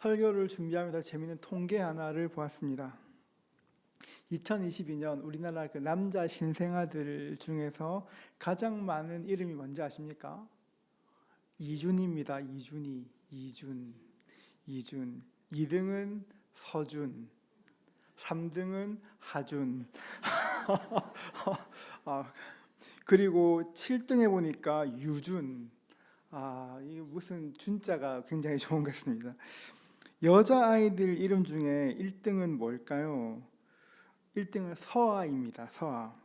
설교를 준비하면서 재미있는 통계 하나를 보았습니다. 2022년 우리나라 그 남자 신생아들 중에서 가장 많은 이름이 뭔지 아십니까? 이준입니다. 이준. 2등은 서준, 3등은 하준. 그리고 7등에 보니까 유준. 이 무슨 준자가 굉장히 좋은 것 같습니다. 여자아이들 이름 중에 1등은 뭘까요? 1등은 서아입니다. 서아.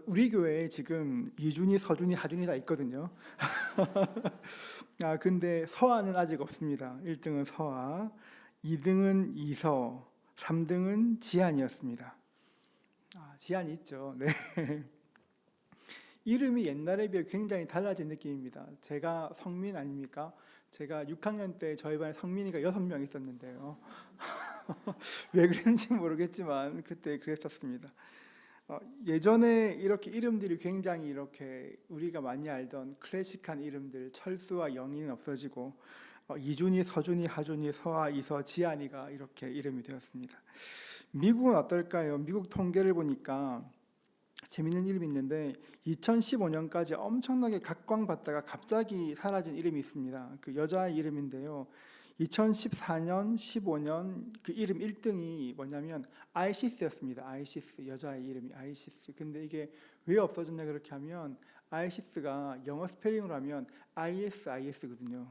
우리 교회에 지금 이준이, 서준이, 하준이 다 있거든요. 근데 서아는 아직 없습니다. 1등은 서아, 2등은 이서, 3등은 지안이었습니다. 지안이 있죠. 네. 이름이 옛날에 비해 굉장히 달라진 느낌입니다. 제가 성민 아닙니까? 제가 6학년 때 저희 반에 성민이가 6명 있었는데요. 왜 그랬는지 모르겠지만 그때 그랬었습니다. 예전에 이렇게 이름들이 굉장히 이렇게 우리가 많이 알던 클래식한 이름들, 철수와 영희는 없어지고 이준이, 서준이, 하준이, 서아, 이서, 지안이가 이렇게 이름이 되었습니다. 미국은 어떨까요? 미국 통계를 보니까 재밌는 이름이 있는데 2015년까지 엄청나게 각광받다가 갑자기 사라진 이름이 있습니다. 그 여자의 이름인데요. 2014년, 15년 그 이름 1등이 뭐냐면 아이시스였습니다. 아이시스, 여자의 이름이 아이시스. 근데 이게 왜 없어졌냐 그렇게 하면 아이시스가 영어 스페링으로 하면 ISIS거든요.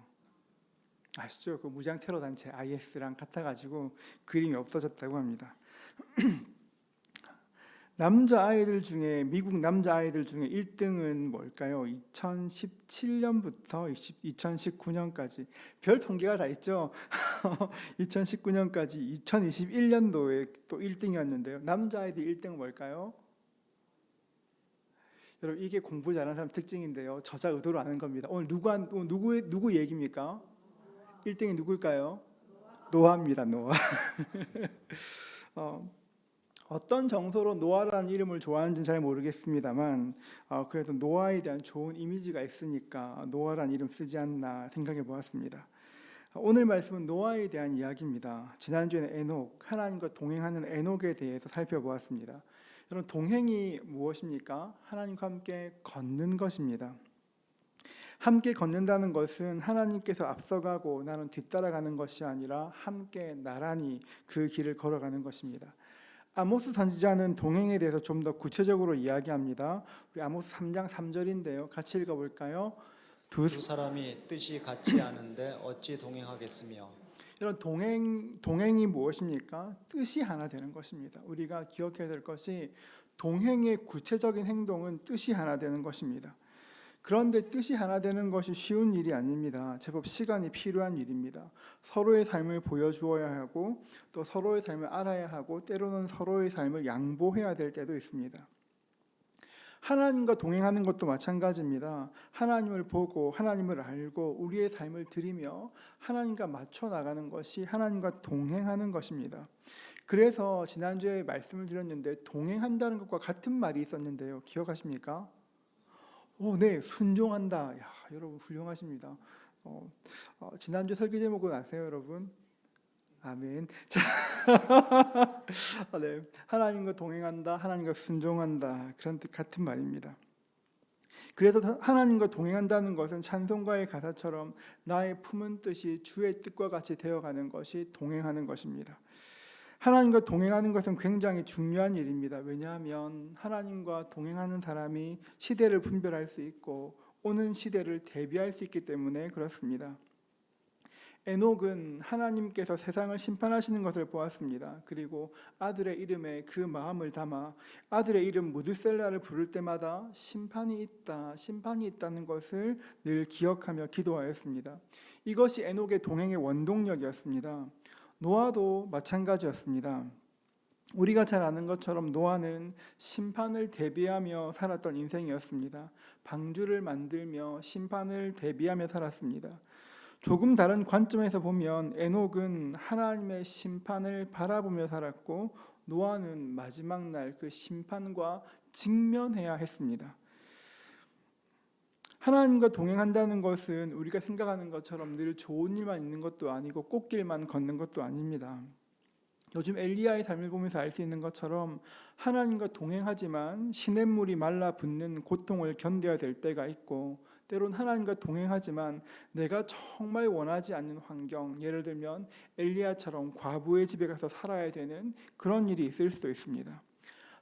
아시죠? 그 무장 테러 단체 IS랑 같아가지고 그 이름이 없어졌다고 합니다. 미국 남자아이들 중에 1등은 뭘까요? 2017년부터 2019년까지 별 통계가 다 있죠. 2019년까지 2021년도에 또 1등이었는데요. 남자아이들 1등은 뭘까요? 여러분 이게 공부 잘하는 사람 특징인데요. 저자 의도로 아는 겁니다. 오늘 누구 얘기입니까? 1등이 누굴까요? 노아입니다. 노아. 어떤 정서로 노아라는 이름을 좋아하는지는 잘 모르겠습니다만 그래도 노아에 대한 좋은 이미지가 있으니까 노아라는 이름 쓰지 않나 생각해 보았습니다. 오늘 말씀은 노아에 대한 이야기입니다. 지난주에는 에녹, 하나님과 동행하는 에녹에 대해서 살펴보았습니다. 여러분 동행이 무엇입니까? 하나님과 함께 걷는 것입니다. 함께 걷는다는 것은 하나님께서 앞서가고 나는 뒤따라가는 것이 아니라 함께 나란히 그 길을 걸어가는 것입니다. 아모스 선지자는 동행에 대해서 좀 더 구체적으로 이야기합니다. 우리 아모스 3장 3절인데요. 같이 읽어볼까요? 두 사람이 뜻이 같지 않은데 어찌 동행하겠으며. 이런 동행이 무엇입니까? 뜻이 하나 되는 것입니다. 우리가 기억해야 될 것이 동행의 구체적인 행동은 뜻이 하나 되는 것입니다. 그런데 뜻이 하나 되는 것이 쉬운 일이 아닙니다. 제법 시간이 필요한 일입니다. 서로의 삶을 보여주어야 하고 또 서로의 삶을 알아야 하고 때로는 서로의 삶을 양보해야 될 때도 있습니다. 하나님과 동행하는 것도 마찬가지입니다. 하나님을 보고 하나님을 알고 우리의 삶을 드리며 하나님과 맞춰 나가는 것이 하나님과 동행하는 것입니다. 그래서 지난주에 말씀을 드렸는데 동행한다는 것과 같은 말이 있었는데요. 기억하십니까? 네, 순종한다. 여러분 훌륭하십니다. 지난주 설교 제목은 아세요, 여러분? 아멘. 자, 네, 하나님과 동행한다, 하나님과 순종한다 그런 뜻 같은 말입니다. 그래서 하나님과 동행한다는 것은 찬송가의 가사처럼 나의 품은 뜻이 주의 뜻과 같이 되어가는 것이 동행하는 것입니다. 하나님과 동행하는 것은 굉장히 중요한 일입니다. 왜냐하면 하나님과 동행하는 사람이 시대를 분별할 수 있고 오는 시대를 대비할 수 있기 때문에 그렇습니다. 에녹은 하나님께서 세상을 심판하시는 것을 보았습니다. 그리고 아들의 이름에 그 마음을 담아 아들의 이름 무드셀라를 부를 때마다 심판이 있다는 것을 늘 기억하며 기도하였습니다. 이것이 에녹의 동행의 원동력이었습니다. 노아도 마찬가지였습니다. 우리가 잘 아는 것처럼 노아는 심판을 대비하며 살았던 인생이었습니다. 방주를 만들며 심판을 대비하며 살았습니다. 조금 다른 관점에서 보면 에녹은 하나님의 심판을 바라보며 살았고 노아는 마지막 날 그 심판과 직면해야 했습니다. 하나님과 동행한다는 것은 우리가 생각하는 것처럼 늘 좋은 일만 있는 것도 아니고 꽃길만 걷는 것도 아닙니다. 요즘 엘리야의 삶을 보면서 알 수 있는 것처럼 하나님과 동행하지만 시냇물이 말라붙는 고통을 견뎌야 될 때가 있고, 때론 하나님과 동행하지만 내가 정말 원하지 않는 환경, 예를 들면 엘리야처럼 과부의 집에 가서 살아야 되는 그런 일이 있을 수도 있습니다.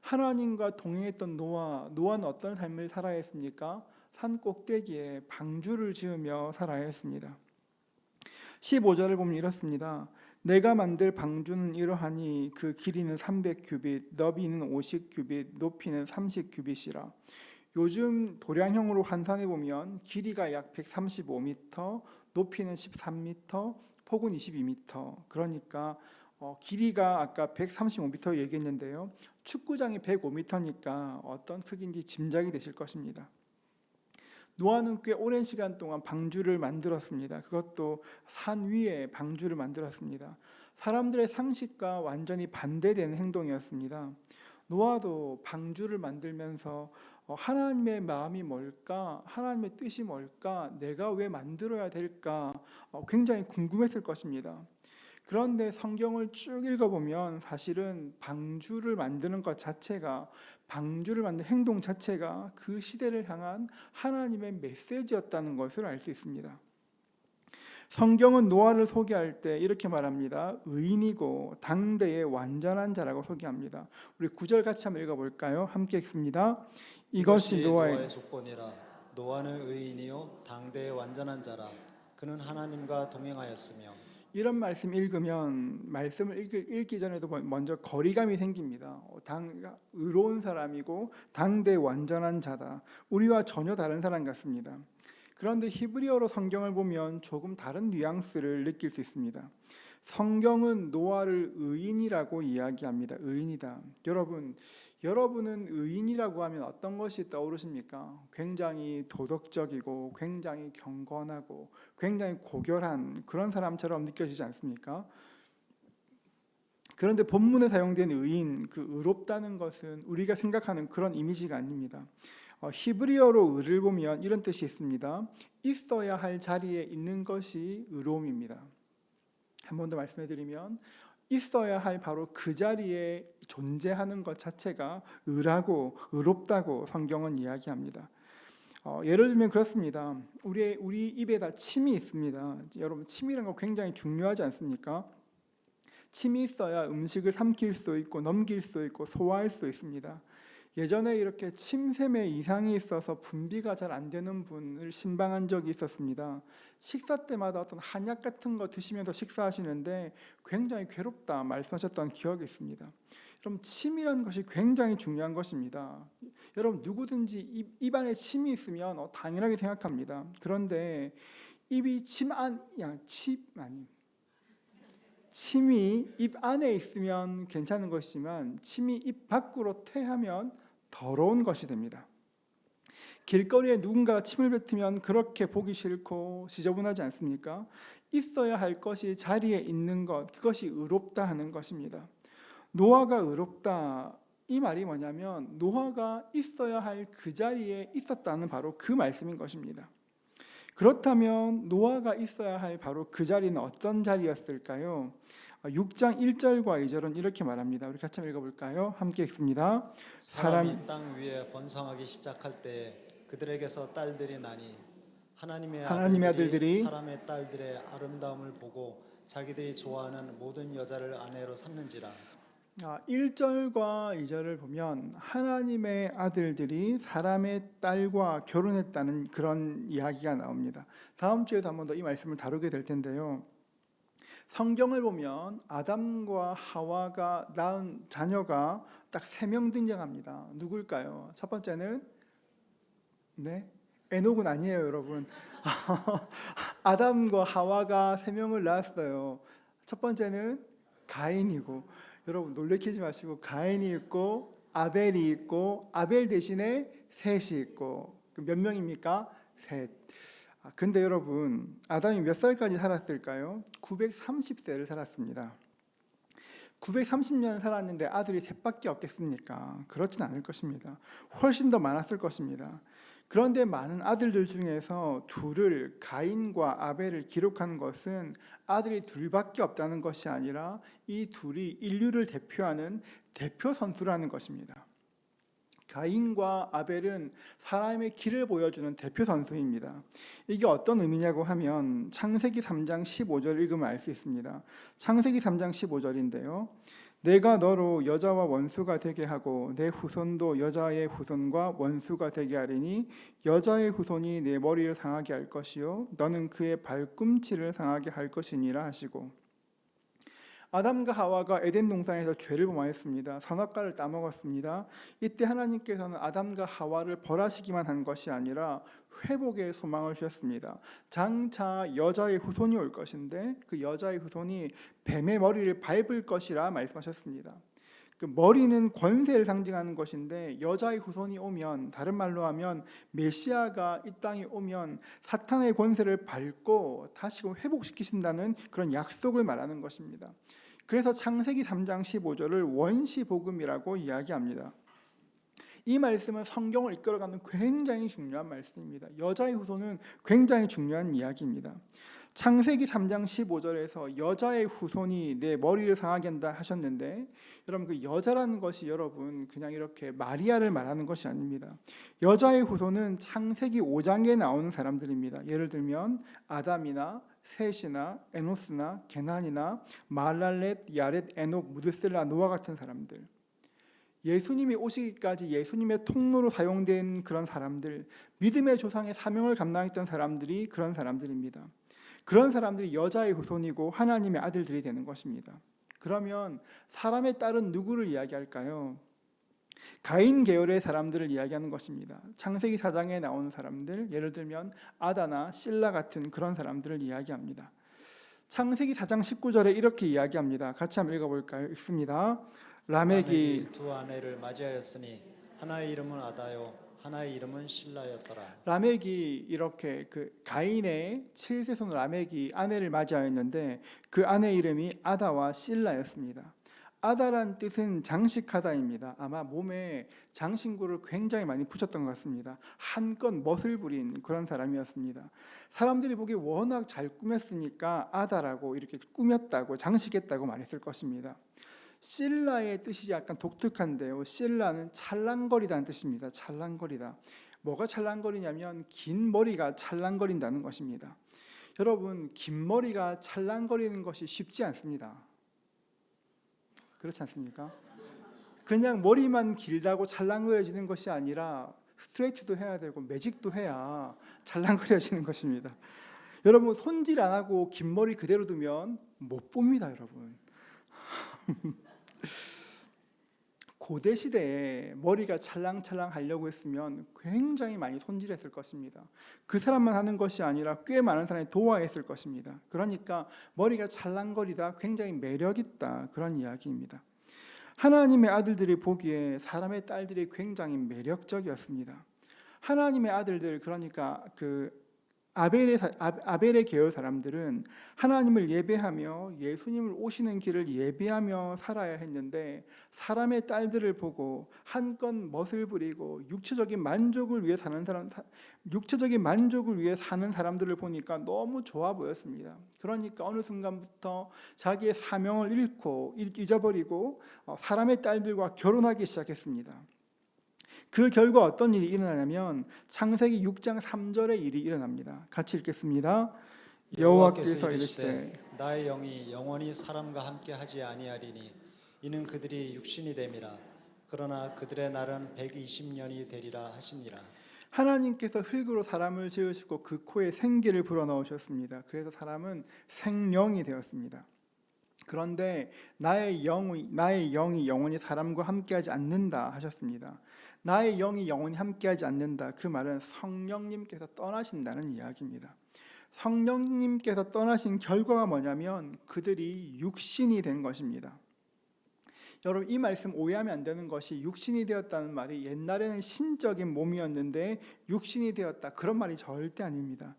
하나님과 동행했던 노아는 어떤 삶을 살아야 했습니까? 산 꼭대기에 방주를 지으며 살아야 했습니다. 15절을 보면 이렇습니다. 내가 만들 방주는 이러하니 그 길이는 300규빗, 너비는 50규빗, 높이는 30규빗이라. 요즘 도량형으로 환산해 보면 길이가 약 135m, 높이는 13m, 폭은 22m. 그러니까 길이가 아까 135m 얘기했는데요. 축구장이 105m니까 어떤 크기인지 짐작이 되실 것입니다. 노아는 꽤 오랜 시간 동안 방주를 만들었습니다. 그것도 산 위에 방주를 만들었습니다. 사람들의 상식과 완전히 반대되는 행동이었습니다. 노아도 방주를 만들면서 하나님의 마음이 뭘까? 하나님의 뜻이 뭘까? 내가 왜 만들어야 될까? 굉장히 궁금했을 것입니다. 그런데 성경을 쭉 읽어보면 사실은 방주를 만드는 것 자체가, 방주를 만드는 행동 자체가 그 시대를 향한 하나님의 메시지였다는 것을 알 수 있습니다. 성경은 노아를 소개할 때 이렇게 말합니다. 의인이고 당대의 완전한 자라고 소개합니다. 우리 9절 같이 한번 읽어볼까요? 함께 읽습니다. 이것이 노아의 조건이라. 노아는 의인이요 당대의 완전한 자라. 그는 하나님과 동행하였으며. 이런 말씀 읽으면 말씀을 읽기 전에도 먼저 거리감이 생깁니다. 의로운 사람이고 당대 완전한 자다. 우리와 전혀 다른 사람 같습니다. 그런데 히브리어로 성경을 보면 조금 다른 뉘앙스를 느낄 수 있습니다. 성경은 노아를 의인이라고 이야기합니다. 의인이다. 여러분은 의인이라고 하면 어떤 것이 떠오르십니까? 굉장히 도덕적이고 굉장히 경건하고 굉장히 고결한 그런 사람처럼 느껴지지 않습니까? 그런데 본문에 사용된 의인, 그 의롭다는 것은 우리가 생각하는 그런 이미지가 아닙니다. 히브리어로 의를 보면 이런 뜻이 있습니다. 있어야 할 자리에 있는 것이 의로움입니다. 한 번 더 말씀해 드리면 있어야 할 바로 그 자리에 존재하는 것 자체가 의라고 의롭다고 성경은 이야기합니다. 예를 들면 그렇습니다. 우리 입에다 침이 있습니다. 여러분, 침이라는 거 굉장히 중요하지 않습니까? 침이 있어야 음식을 삼킬 수 있고 넘길 수 있고 소화할 수 있습니다. 예전에 이렇게 침샘에 이상이 있어서 분비가 잘 안 되는 분을 신방한 적이 있었습니다. 식사 때마다 어떤 한약 같은 거 드시면서 식사하시는데 굉장히 괴롭다 말씀하셨던 기억이 있습니다. 그럼 침이라는 것이 굉장히 중요한 것입니다. 여러분, 누구든지 입 안에 침이 있으면 당연하게 생각합니다. 그런데 입이 침이 입 안에 있으면 괜찮은 것이지만 침이 입 밖으로 퇴하면 더러운 것이 됩니다. 길거리에 누군가가 침을 뱉으면 그렇게 보기 싫고 지저분하지 않습니까? 있어야 할 것이 자리에 있는 것, 그것이 의롭다 하는 것입니다. 노아가 의롭다, 이 말이 뭐냐면 노아가 있어야 할 그 자리에 있었다는 바로 그 말씀인 것입니다. 그렇다면 노아가 있어야 할 바로 그 자리는 어떤 자리였을까요? 6장 1절과 2절은 이렇게 말합니다. 우리 같이 한번 읽어볼까요? 함께 읽습니다. 사람이 땅 위에 번성하기 시작할 때 그들에게서 딸들이 나니 하나님의 아들들이 사람의 딸들의 아름다움을 보고 자기들이 좋아하는 모든 여자를 아내로 삼는지라. 1절과 2절을 보면 하나님의 아들들이 사람의 딸과 결혼했다는 그런 이야기가 나옵니다. 다음 주에도 한 번 더 이 말씀을 다루게 될 텐데요. 성경을 보면 아담과 하와가 낳은 자녀가 딱 3명 등장합니다. 누굴까요? 첫 번째는 에녹은 아니에요, 여러분. 아담과 하와가 3명을 낳았어요. 첫 번째는 가인이고, 여러분 놀래키지 마시고 가인이 있고 아벨이 있고 아벨 대신에 셋이 있고, 몇 명입니까? 셋. 근데 여러분, 아담이 몇 살까지 살았을까요? 930세를 살았습니다. 930년 살았는데 아들이 셋밖에 없겠습니까? 그렇진 않을 것입니다. 훨씬 더 많았을 것입니다. 그런데 많은 아들들 중에서 둘을 가인과 아벨을 기록한 것은 아들이 둘밖에 없다는 것이 아니라 이 둘이 인류를 대표하는 대표 선수라는 것입니다. 가인과 아벨은 사람의 길을 보여주는 대표 선수입니다. 이게 어떤 의미냐고 하면 창세기 3장 15절 읽으면 알 수 있습니다. 창세기 3장 15절인데요. 내가 너로 여자와 원수가 되게 하고 내 후손도 여자의 후손과 원수가 되게 하리니 여자의 후손이 내 머리를 상하게 할 것이요 너는 그의 발꿈치를 상하게 할 것이니라 하시고, 아담과 하와가 에덴 동산에서 죄를 범하였습니다. 선악과를 따먹었습니다. 이때 하나님께서는 아담과 하와를 벌하시기만 한 것이 아니라 회복의 소망을 주셨습니다. 장차 여자의 후손이 올 것인데 그 여자의 후손이 뱀의 머리를 밟을 것이라 말씀하셨습니다. 그 머리는 권세를 상징하는 것인데 여자의 후손이 오면, 다른 말로 하면 메시아가 이 땅에 오면 사탄의 권세를 밟고 다시금 회복시키신다는 그런 약속을 말하는 것입니다. 그래서 창세기 3장 15절을 원시복음이라고 이야기합니다. 이 말씀은 성경을 이끌어가는 굉장히 중요한 말씀입니다. 여자의 후손은 굉장히 중요한 이야기입니다. 창세기 3장 15절에서 여자의 후손이 내 머리를 상하게 한다 하셨는데, 여러분 그 여자라는 것이 여러분 그냥 이렇게 마리아를 말하는 것이 아닙니다. 여자의 후손은 창세기 5장에 나오는 사람들입니다. 예를 들면 아담이나 셋이나 에노스나 게난이나 말랄렛, 야렛, 에녹, 무드셀라, 노아 같은 사람들, 예수님이 오시기까지 예수님의 통로로 사용된 그런 사람들, 믿음의 조상의 사명을 감당했던 사람들이 그런 사람들입니다. 그런 사람들이 여자의 후손이고 하나님의 아들들이 되는 것입니다. 그러면 사람의 딸은 누구를 이야기할까요? 가인 계열의 사람들을 이야기하는 것입니다. 창세기 4장에 나오는 사람들, 예를 들면 아다나 실라 같은 그런 사람들을 이야기합니다. 창세기 4장 19절에 이렇게 이야기합니다. 같이 한번 읽어볼까요? 읽습니다. 라멕이 두 아내를 맞이하였으니 하나의 이름은 아다요 하나의 이름은 실라였더라. 라멕이 이렇게 그 가인의 7세손 라멕이 아내를 맞이하였는데 그 아내 이름이 아다와 실라였습니다. 아다란 뜻은 장식하다입니다. 아마 몸에 장신구를 굉장히 많이 붙였던 것 같습니다. 한껏 멋을 부린 그런 사람이었습니다. 사람들이 보기에 워낙 잘 꾸몄으니까 아다라고 이렇게 꾸몄다고 장식했다고 말했을 것입니다. 실라의 뜻이 약간 독특한데요. 실라는 찰랑거리다는 뜻입니다. 찰랑거리다. 뭐가 찰랑거리냐면 긴 머리가 찰랑거린다는 것입니다. 여러분, 긴 머리가 찰랑거리는 것이 쉽지 않습니다. 그렇지 않습니까? 그냥 머리만 길다고 찰랑거려지는 것이 아니라 스트레이트도 해야 되고 매직도 해야 찰랑거려지는 것입니다. 여러분, 손질 안 하고 긴 머리 그대로 두면 못 봅니다, 여러분. 고대 시대에 머리가 찰랑찰랑 하려고 했으면 굉장히 많이 손질했을 것입니다. 그 사람만 하는 것이 아니라 꽤 많은 사람이 도와했을 것입니다. 그러니까 머리가 찰랑거리다, 굉장히 매력있다, 그런 이야기입니다. 하나님의 아들들이 보기에 사람의 딸들이 굉장히 매력적이었습니다. 하나님의 아들들, 그러니까 그 아벨의 계열 사람들은 하나님을 예배하며 예수님을 오시는 길을 예배하며 살아야 했는데, 사람의 딸들을 보고 한껏 멋을 부리고 육체적인 만족을 위해 사는 사람들을 보니까 너무 좋아 보였습니다. 그러니까 어느 순간부터 자기의 사명을 잊어버리고 사람의 딸들과 결혼하기 시작했습니다. 그 결과 어떤 일이 일어나냐면 창세기 6장 3절의 일이 일어납니다. 같이 읽겠습니다. 여호와께서 이르시되 나의 영이 영원히 사람과 함께 하지 아니하리니 이는 그들이 육신이 됨이라. 그러나 그들의 날은 120년이 되리라 하시니라. 하나님께서 흙으로 사람을 지으시고 그 코에 생기를 불어넣으셨습니다. 그래서 사람은 생령이 되었습니다. 그런데 나의 영이 영원히 사람과 함께하지 않는다 하셨습니다. 나의 영이 영원히 함께하지 않는다, 그 말은 성령님께서 떠나신다는 이야기입니다. 성령님께서 떠나신 결과가 뭐냐면 그들이 육신이 된 것입니다. 여러분, 이 말씀 오해하면 안 되는 것이, 육신이 되었다는 말이 옛날에는 신적인 몸이었는데 육신이 되었다, 그런 말이 절대 아닙니다.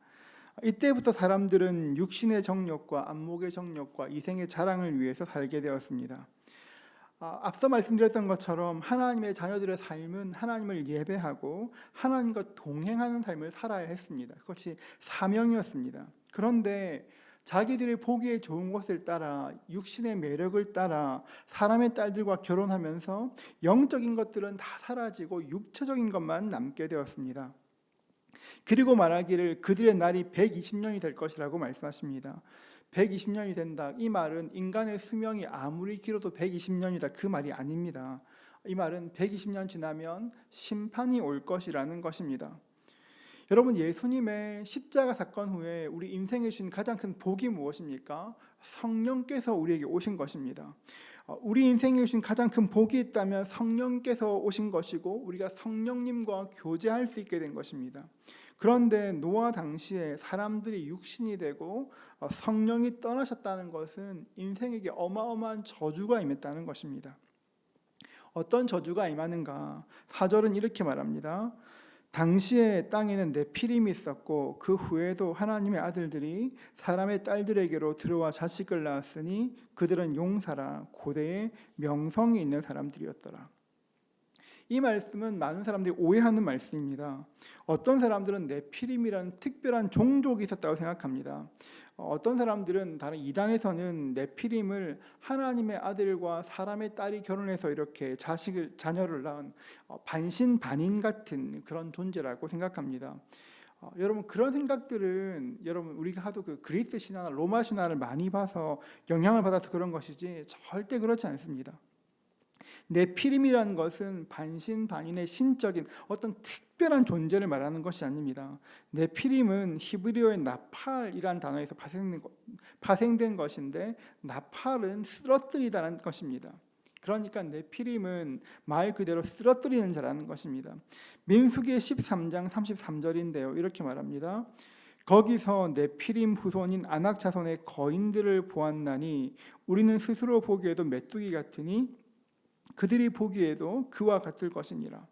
이때부터 사람들은 육신의 정욕과 안목의 정욕과 이생의 자랑을 위해서 살게 되었습니다. 앞서 말씀드렸던 것처럼 하나님의 자녀들의 삶은 하나님을 예배하고 하나님과 동행하는 삶을 살아야 했습니다. 그것이 사명이었습니다. 그런데 자기들이 보기에 좋은 것을 따라 육신의 매력을 따라 사람의 딸들과 결혼하면서 영적인 것들은 다 사라지고 육체적인 것만 남게 되었습니다. 그리고 말하기를 그들의 날이 120년이 될 것이라고 말씀하십니다. 120년이 된다. 이 말은 인간의 수명이 아무리 길어도 120년이다. 그 말이 아닙니다. 이 말은 120년 지나면 심판이 올 것이라는 것입니다. 여러분, 예수님의 십자가 사건 후에 우리 인생에 주신 가장 큰 복이 무엇입니까? 성령께서 우리에게 오신 것입니다. 우리 인생에 주신 가장 큰 복이 있다면 성령께서 오신 것이고 우리가 성령님과 교제할 수 있게 된 것입니다. 그런데 노아 당시에 사람들이 육신이 되고 성령이 떠나셨다는 것은 인생에게 어마어마한 저주가 임했다는 것입니다. 어떤 저주가 임하는가? 4절은 이렇게 말합니다. 당시에 땅에는 네피림이 있었고 그 후에도 하나님의 아들들이 사람의 딸들에게로 들어와 자식을 낳았으니 그들은 용사라 고대에 명성이 있는 사람들이었더라. 이 말씀은 많은 사람들이 오해하는 말씀입니다. 어떤 사람들은 네피림이라는 특별한 종족이 있었다고 생각합니다. 어떤 사람들은 다른 이단에서는 네피림을 하나님의 아들과 사람의 딸이 결혼해서 이렇게 자녀를 낳은 반신반인 같은 그런 존재라고 생각합니다. 여러분, 그런 생각들은 여러분 우리가 하도 그 그리스 신화나 로마 신화를 많이 봐서 영향을 받아서 그런 것이지 절대 그렇지 않습니다. 네피림이라는 것은 반신반인의 신적인 어떤 특별한 존재를 말하는 것이 아닙니다. 네피림은 히브리어의 나팔이라는 단어에서 파생된 것인데 나팔은 쓰러뜨리다는 것입니다. 그러니까 네피림은 말 그대로 쓰러뜨리는 자라는 것입니다. 민수기 13장 33절인데요. 이렇게 말합니다. 거기서 네피림 후손인 아낙 자손의 거인들을 보았나니 우리는 스스로 보기에도 메뚜기 같으니 그들이 보기에도 그와 같을 것이니라.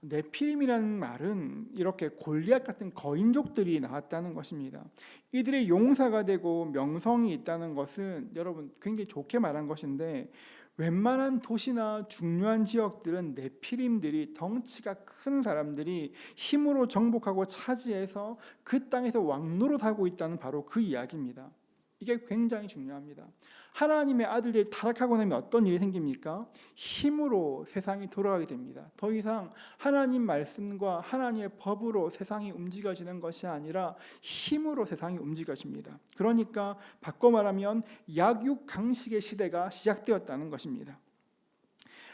네피림이라는 말은 이렇게 골리앗 같은 거인족들이 나왔다는 것입니다. 이들의 용사가 되고 명성이 있다는 것은 여러분 굉장히 좋게 말한 것인데 웬만한 도시나 중요한 지역들은 네피림들이 덩치가 큰 사람들이 힘으로 정복하고 차지해서 그 땅에서 왕노릇하고 있다는 바로 그 이야기입니다. 이게 굉장히 중요합니다. 하나님의 아들들이 타락하고 나면 어떤 일이 생깁니까? 힘으로 세상이 돌아가게 됩니다. 더 이상 하나님 말씀과 하나님의 법으로 세상이 움직여지는 것이 아니라 힘으로 세상이 움직여집니다. 그러니까 바꿔 말하면 약육강식의 시대가 시작되었다는 것입니다.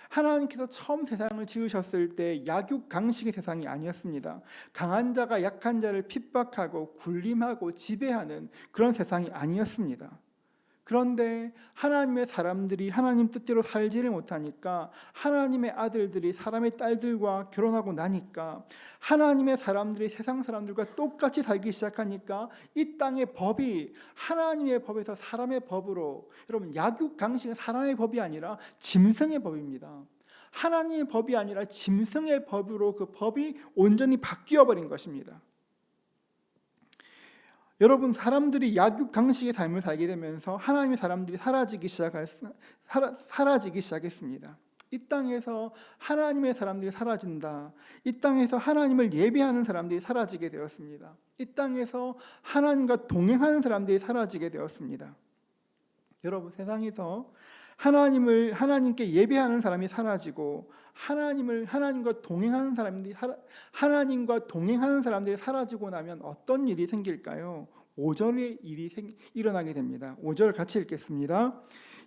하나님께서 처음 세상을 지으셨을 때 약육강식의 세상이 아니었습니다. 강한 자가 약한 자를 핍박하고 군림하고 지배하는 그런 세상이 아니었습니다. 그런데 하나님의 사람들이 하나님 뜻대로 살지를 못하니까 하나님의 아들들이 사람의 딸들과 결혼하고 나니까 하나님의 사람들이 세상 사람들과 똑같이 살기 시작하니까 이 땅의 법이 하나님의 법에서 사람의 법으로, 여러분 약육강식은 사람의 법이 아니라 짐승의 법입니다. 하나님의 법이 아니라 짐승의 법으로 그 법이 온전히 바뀌어버린 것입니다. 여러분, 사람들이 약육강식의 삶을 살게 되면서 하나님의 사람들이 사라지기 시작했습니다. 이 땅에서 하나님의 사람들이 사라진다. 이 땅에서 하나님을 예배하는 사람들이 사라지게 되었습니다. 이 땅에서 하나님과 동행하는 사람들이 사라지게 되었습니다. 여러분, 세상에서 하나님께 예배하는 사람이 사라지고 하나님과 동행하는 사람들이 사라지고 나면 어떤 일이 생길까요? 5절의 일이 일어나게 됩니다. 5절 같이 읽겠습니다.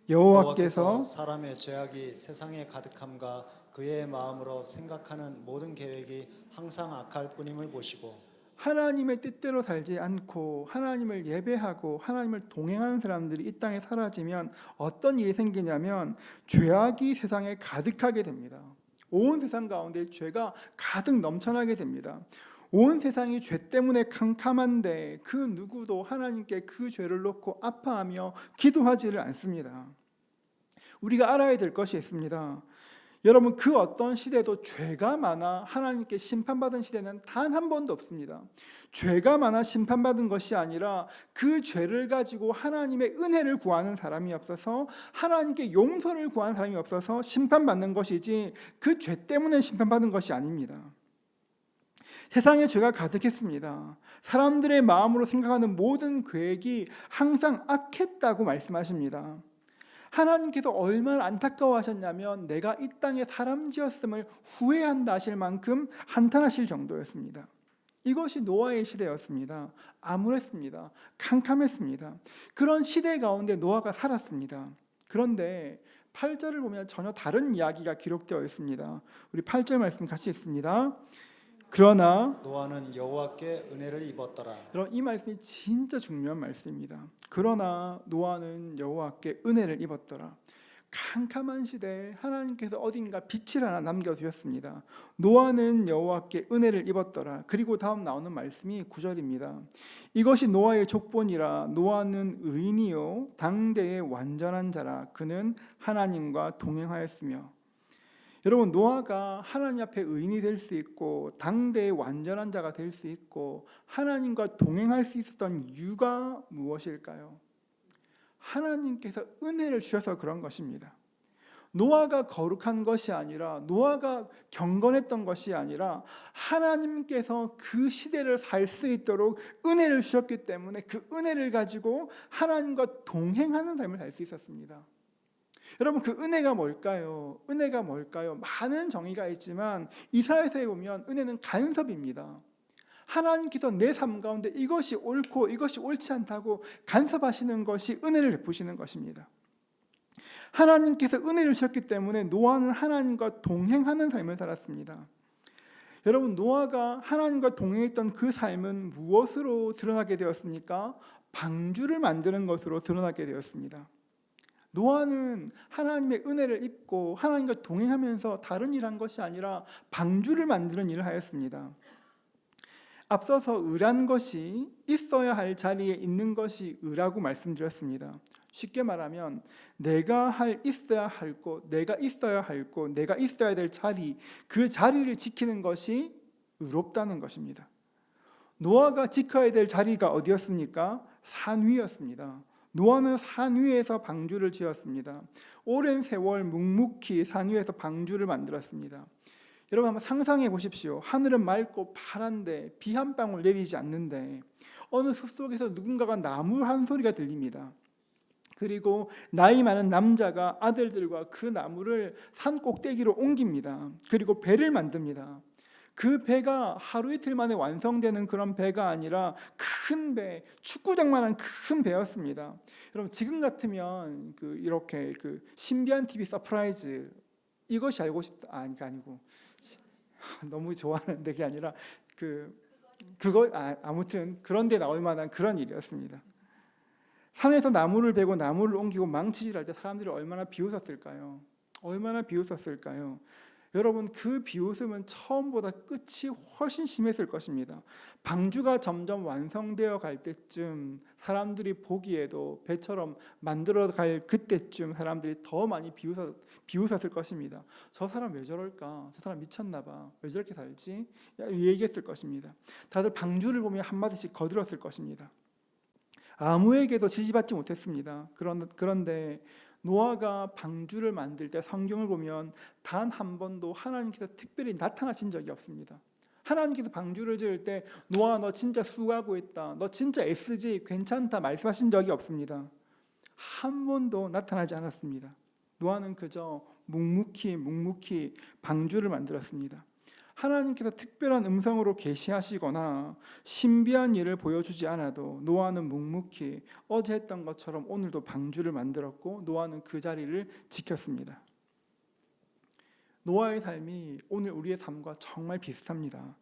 여호와께서 사람의 죄악이 세상에 가득함과 그의 마음으로 생각하는 모든 계획이 항상 악할 뿐임을 보시고 하나님의 뜻대로 살지 않고 하나님을 예배하고 하나님을 동행하는 사람들이 이 땅에 사라지면 어떤 일이 생기냐면 죄악이 세상에 가득하게 됩니다. 온 세상 가운데 죄가 가득 넘쳐나게 됩니다. 온 세상이 죄 때문에 캄캄한데 그 누구도 하나님께 그 죄를 놓고 아파하며 기도하지를 않습니다. 우리가 알아야 될 것이 있습니다. 여러분, 그 어떤 시대도 죄가 많아 하나님께 심판받은 시대는 단 한 번도 없습니다. 죄가 많아 심판받은 것이 아니라 그 죄를 가지고 하나님의 은혜를 구하는 사람이 없어서, 하나님께 용서를 구하는 사람이 없어서 심판받는 것이지, 그 죄 때문에 심판받은 것이 아닙니다. 세상에 죄가 가득했습니다. 사람들의 마음으로 생각하는 모든 계획이 항상 악했다고 말씀하십니다. 하나님께서 얼마나 안타까워하셨냐면 내가 이 땅에 사람 지었음을 후회한다 하실 만큼 한탄하실 정도였습니다. 이것이 노아의 시대였습니다. 암울했습니다. 캄캄했습니다. 그런 시대 가운데 노아가 살았습니다. 그런데 8절을 보면 전혀 다른 이야기가 기록되어 있습니다. 우리 8절 말씀 같이 읽습니다. 그러나 노아는 여호와께 은혜를 입었더라. 여러분, 이 말씀이 진짜 중요한 말씀입니다. 그러나 노아는 여호와께 은혜를 입었더라. 캄캄한 시대에 하나님께서 어딘가 빛을 하나 남겨두셨습니다. 노아는 여호와께 은혜를 입었더라. 그리고 다음 나오는 말씀이 9절입니다. 이것이 노아의 족본이라. 노아는 의인이요 당대의 완전한 자라. 그는 하나님과 동행하였으며. 여러분, 노아가 하나님 앞에 의인이 될 수 있고 당대의 완전한 자가 될 수 있고 하나님과 동행할 수 있었던 이유가 무엇일까요? 하나님께서 은혜를 주셔서 그런 것입니다. 노아가 거룩한 것이 아니라, 노아가 경건했던 것이 아니라 하나님께서 그 시대를 살 수 있도록 은혜를 주셨기 때문에 그 은혜를 가지고 하나님과 동행하는 삶을 살 수 있었습니다. 여러분, 그 은혜가 뭘까요? 은혜가 뭘까요? 많은 정의가 있지만 이사야서에 보면 은혜는 간섭입니다. 하나님께서 내 삶 가운데 이것이 옳고 이것이 옳지 않다고 간섭하시는 것이 은혜를 베푸시는 것입니다. 하나님께서 은혜를 주셨기 때문에 노아는 하나님과 동행하는 삶을 살았습니다. 여러분, 노아가 하나님과 동행했던 그 삶은 무엇으로 드러나게 되었습니까? 방주를 만드는 것으로 드러나게 되었습니다. 노아는 하나님의 은혜를 입고 하나님과 동행하면서 다른 일한 것이 아니라 방주를 만드는 일을 하였습니다. 앞서서 의란 것이 있어야 할 자리에 있는 것이 의라고 말씀드렸습니다. 쉽게 말하면 내가 있어야 할 곳, 내가 있어야 할 곳, 내가 있어야 될 자리, 그 자리를 지키는 것이 의롭다는 것입니다. 노아가 지켜야 될 자리가 어디였습니까? 산 위였습니다. 노아는 산 위에서 방주를 지었습니다. 오랜 세월 묵묵히 산 위에서 방주를 만들었습니다. 여러분, 한번 상상해 보십시오. 하늘은 맑고 파란데 비 한 방울 내리지 않는데 어느 숲속에서 누군가가 나무 한 소리가 들립니다. 그리고 나이 많은 남자가 아들들과 그 나무를 산 꼭대기로 옮깁니다. 그리고 배를 만듭니다. 그 배가 하루 이틀 만에 완성되는 그런 배가 아니라 큰 배, 축구장만한 큰 배였습니다. 여러분, 지금 같으면 이렇게 신비한 TV 서프라이즈, 이것이 알고 싶다, 아니고 너무 좋아하는데 그게 아니라 아무튼 그런 데 나올 만한 그런 일이었습니다. 산에서 나무를 베고 나무를 옮기고 망치질할 때 사람들이 얼마나 비웃었을까요? 얼마나 비웃었을까요? 여러분, 그 비웃음은 처음보다 끝이 훨씬 심했을 것입니다. 방주가 점점 완성되어 갈 때쯤 사람들이 보기에도 배처럼 만들어 갈 그때쯤 사람들이 더 많이 비웃었을 것입니다. 저 사람 왜 저럴까? 저 사람 미쳤나 봐. 왜 저렇게 살지? 얘기했을 것입니다. 다들 방주를 보며 한마디씩 거들었을 것입니다. 아무에게도 지지받지 못했습니다. 그런데 노아가 방주를 만들 때 성경을 보면 단 한 번도 하나님께서 특별히 나타나신 적이 없습니다. 하나님께서 방주를 지을 때 노아 너 진짜 수고하고 있다, 너 진짜 애쓰지, 괜찮다 말씀하신 적이 없습니다. 한 번도 나타나지 않았습니다. 노아는 그저 묵묵히 방주를 만들었습니다. 하나님께서 특별한 음성으로 계시하시거나 신비한 일을 보여주지 않아도 노아는 묵묵히 어제 했던 것처럼 오늘도 방주를 만들었고 노아는 그 자리를 지켰습니다. 노아의 삶이 오늘 우리의 삶과 정말 비슷합니다.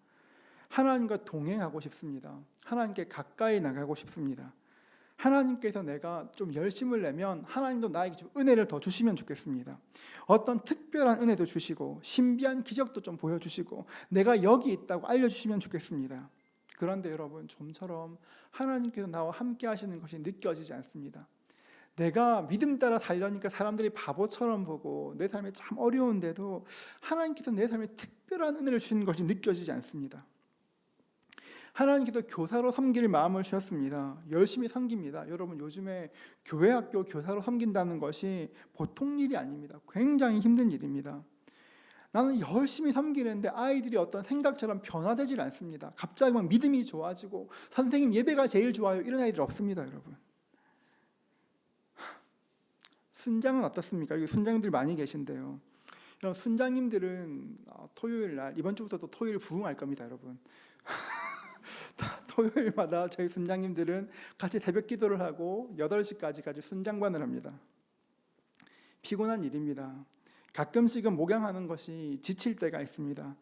하나님과 동행하고 싶습니다. 하나님께 가까이 나가고 싶습니다. 하나님께서 내가 좀 열심을 내면 하나님도 나에게 좀 은혜를 더 주시면 좋겠습니다. 어떤 특별한 은혜도 주시고 신비한 기적도 좀 보여주시고 내가 여기 있다고 알려주시면 좋겠습니다. 그런데 여러분, 좀처럼 하나님께서 나와 함께 하시는 것이 느껴지지 않습니다. 내가 믿음 따라 살려니까 사람들이 바보처럼 보고 내 삶이 참 어려운데도 하나님께서 내 삶에 특별한 은혜를 주신 것이 느껴지지 않습니다. 하나님께서 교사로 섬길 마음을 주셨습니다. 열심히 섬깁니다. 여러분, 요즘에 교회 학교 교사로 섬긴다는 것이 보통 일이 아닙니다. 굉장히 힘든 일입니다. 나는 열심히 섬기는데 아이들이 어떤 생각처럼 변화되질 않습니다. 갑자기 막 믿음이 좋아지고 선생님 예배가 제일 좋아요, 이런 아이들 없습니다. 여러분, 순장은 어떻습니까? 여기 순장님들 많이 계신데요. 여러분, 순장님들은 토요일 날, 이번 주부터 또 토요일 부흥할 겁니다. 여러분, 토요일마다 저희 순장님들은 같이 새벽 기도를 하고 8시까지 순장반을 합니다. 피곤한 일입니다. 가끔씩은 목양하는 것이 지칠 때가 있습니다.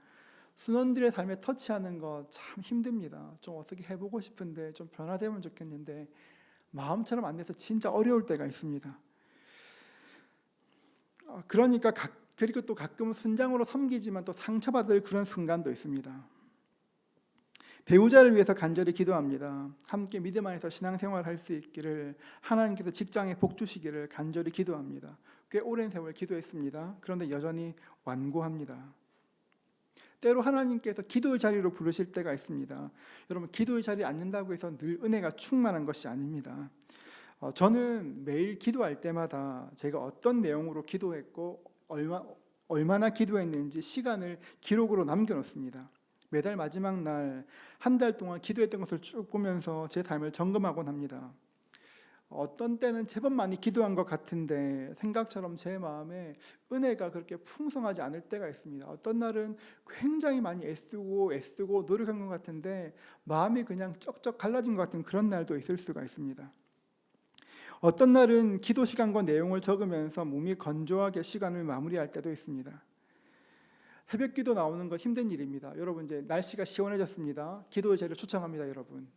순원들의 삶에 터치하는 것 참 힘듭니다. 좀 어떻게 해보고 싶은데, 좀 변화되면 좋겠는데 마음처럼 안 돼서 진짜 어려울 때가 있습니다. 그리고 또 가끔은 순장으로 섬기지만 또 상처받을 그런 순간도 있습니다. 배우자를 위해서 간절히 기도합니다. 함께 믿음 안에서 신앙생활을 할 수 있기를, 하나님께서 직장에 복 주시기를 간절히 기도합니다. 꽤 오랜 세월 기도했습니다. 그런데 여전히 완고합니다. 때로 하나님께서 기도의 자리로 부르실 때가 있습니다. 여러분, 기도의 자리에 앉는다고 해서 늘 은혜가 충만한 것이 아닙니다. 저는 매일 기도할 때마다 제가 어떤 내용으로 기도했고 얼마나 기도했는지 시간을 기록으로 남겨놓습니다. 매달 마지막 날 한 달 동안 기도했던 것을 쭉 보면서 제 삶을 점검하곤 합니다. 어떤 때는 제법 많이 기도한 것 같은데 생각처럼 제 마음에 은혜가 그렇게 풍성하지 않을 때가 있습니다. 어떤 날은 굉장히 많이 애쓰고 노력한 것 같은데 마음이 그냥 쩍쩍 갈라진 것 같은 그런 날도 있을 수가 있습니다. 어떤 날은 기도 시간과 내용을 적으면서 몸이 건조하게 시간을 마무리할 때도 있습니다. 새벽 기도 나오는 것 힘든 일입니다. 여러분, 이제 날씨가 시원해졌습니다. 기도의 자리를 초청합니다. 여러분,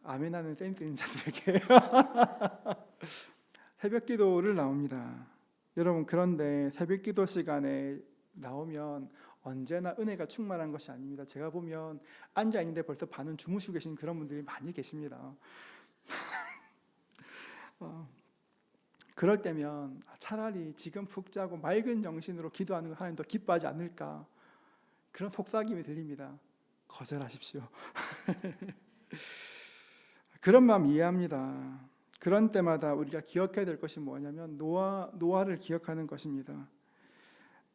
아멘하는 센스 있는 자들에게 새벽 기도를 나옵니다. 여러분, 그런데 새벽 기도 시간에 나오면 언제나 은혜가 충만한 것이 아닙니다. 제가 보면 앉아 있는데 벌써 반은 주무시고 계신 그런 분들이 많이 계십니다. 그럴 때면 차라리 지금 푹 자고 맑은 정신으로 기도하는 거 하나님 더 기뻐하지 않을까, 그런 속삭임이 들립니다. 거절하십시오. 그런 마음 이해합니다. 그런 때마다 우리가 기억해야 될 것이 뭐냐면 노아를 기억하는 것입니다.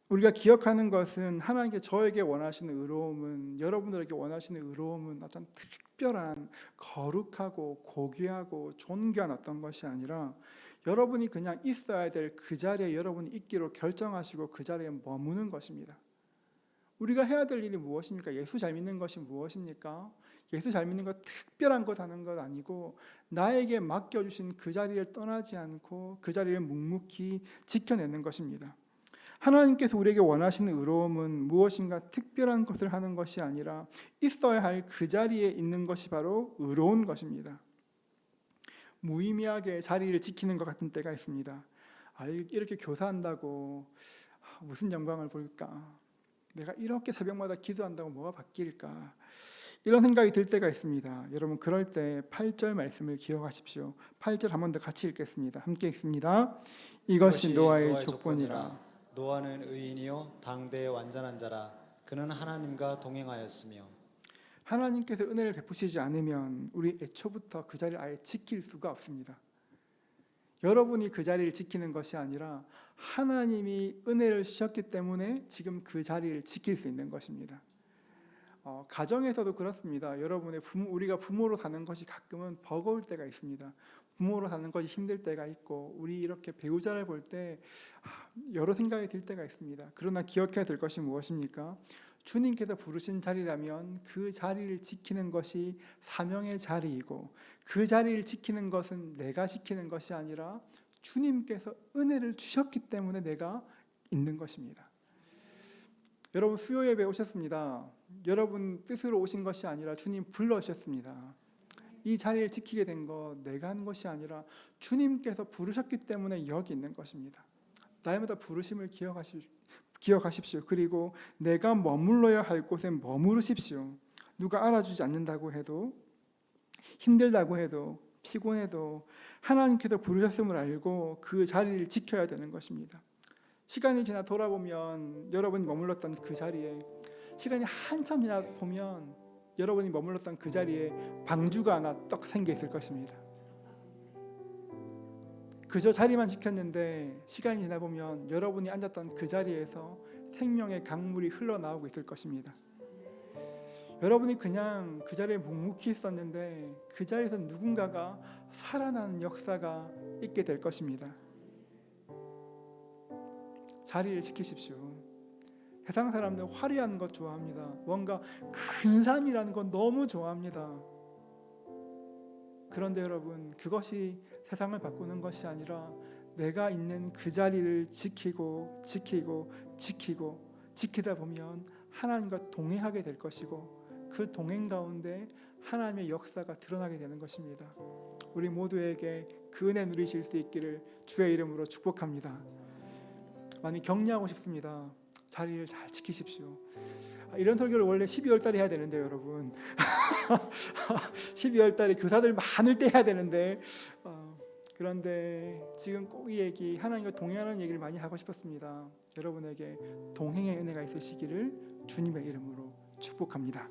우리가 기억하는 것은 하나님께 저에게 원하시는 의로움은, 여러분들에게 원하시는 의로움은 어떤 특별한 거룩하고 고귀하고 존귀한 어떤 것이 아니라 여러분이 그냥 있어야 될 그 자리에 여러분이 있기로 결정하시고 그 자리에 머무는 것입니다. 우리가 해야 될 일이 무엇입니까? 예수 잘 믿는 것이 무엇입니까? 예수 잘 믿는 것 특별한 것 하는 것 아니고 나에게 맡겨주신 그 자리를 떠나지 않고 그 자리를 묵묵히 지켜내는 것입니다. 하나님께서 우리에게 원하시는 의로움은 무엇인가 특별한 것을 하는 것이 아니라 있어야 할 그 자리에 있는 것이 바로 의로운 것입니다. 무의미하게 자리를 지키는 것 같은 때가 있습니다. 이렇게 교사한다고 무슨 영광을 볼까? 내가 이렇게 새벽마다 기도한다고 뭐가 바뀔까? 이런 생각이 들 때가 있습니다. 여러분, 그럴 때 8절 말씀을 기억하십시오. 8절 한 번 더 같이 읽겠습니다. 함께 읽습니다. 이것이 노아의 족본이라. 노아는 의인이요 당대의 완전한 자라. 그는 하나님과 동행하였으며. 하나님께서 은혜를 베푸시지 않으면 우리 애초부터 그 자리를 아예 지킬 수가 없습니다. 여러분이 그 자리를 지키는 것이 아니라 하나님이 은혜를 주셨기 때문에 지금 그 자리를 지킬 수 있는 것입니다. 가정에서도 그렇습니다. 여러분의 우리가 부모로 사는 것이 가끔은 버거울 때가 있습니다. 부모로 사는 것이 힘들 때가 있고 우리 이렇게 배우자를 볼 때 여러 생각이 들 때가 있습니다. 그러나 기억해야 될 것이 무엇입니까? 주님께서 부르신 자리라면 그 자리를 지키는 것이 사명의 자리이고 그 자리를 지키는 것은 내가 지키는 것이 아니라 주님께서 은혜를 주셨기 때문에 내가 있는 것입니다. 여러분, 수요 예배 오셨습니다. 여러분 뜻으로 오신 것이 아니라 주님 불러주셨습니다. 이 자리를 지키게 된 것 내가 한 것이 아니라 주님께서 부르셨기 때문에 여기 있는 것입니다. 날마다 부르심을 기억하십시오. 그리고 내가 머물러야 할 곳에 머무르십시오. 누가 알아주지 않는다고 해도, 힘들다고 해도, 피곤해도 하나님께서 부르셨음을 알고 그 자리를 지켜야 되는 것입니다. 시간이 지나 돌아보면 여러분이 머물렀던 그 자리에, 시간이 한참 지나 보면 여러분이 머물렀던 그 자리에 방주가 하나 떡 생겨 있을 것입니다. 그저 자리만 지켰는데 시간이 지나 보면 여러분이 앉았던 그 자리에서 생명의 강물이 흘러나오고 있을 것입니다. 여러분이 그냥 그 자리에 묵묵히 있었는데 그 자리에서 누군가가 살아나는 역사가 있게 될 것입니다. 자리를 지키십시오. 세상 사람들은 화려한 것 좋아합니다. 뭔가 근삼이라는 건 너무 좋아합니다. 그런데 여러분, 그것이 세상을 바꾸는 것이 아니라 내가 있는 그 자리를 지키다 보면 하나님과 동행하게 될 것이고 그 동행 가운데 하나님의 역사가 드러나게 되는 것입니다. 우리 모두에게 그 은혜 누리실 수 있기를 주의 이름으로 축복합니다. 많이 격려하고 싶습니다. 자리를 잘 지키십시오. 이런 설교를 원래 12월 달에 해야 되는데 여러분 12월 달에 교사들 많을 때 해야 되는데 그런데 지금 꼭 이 얘기, 하나님과 동행하는 얘기를 많이 하고 싶었습니다. 여러분에게 동행의 은혜가 있으시기를 주님의 이름으로 축복합니다.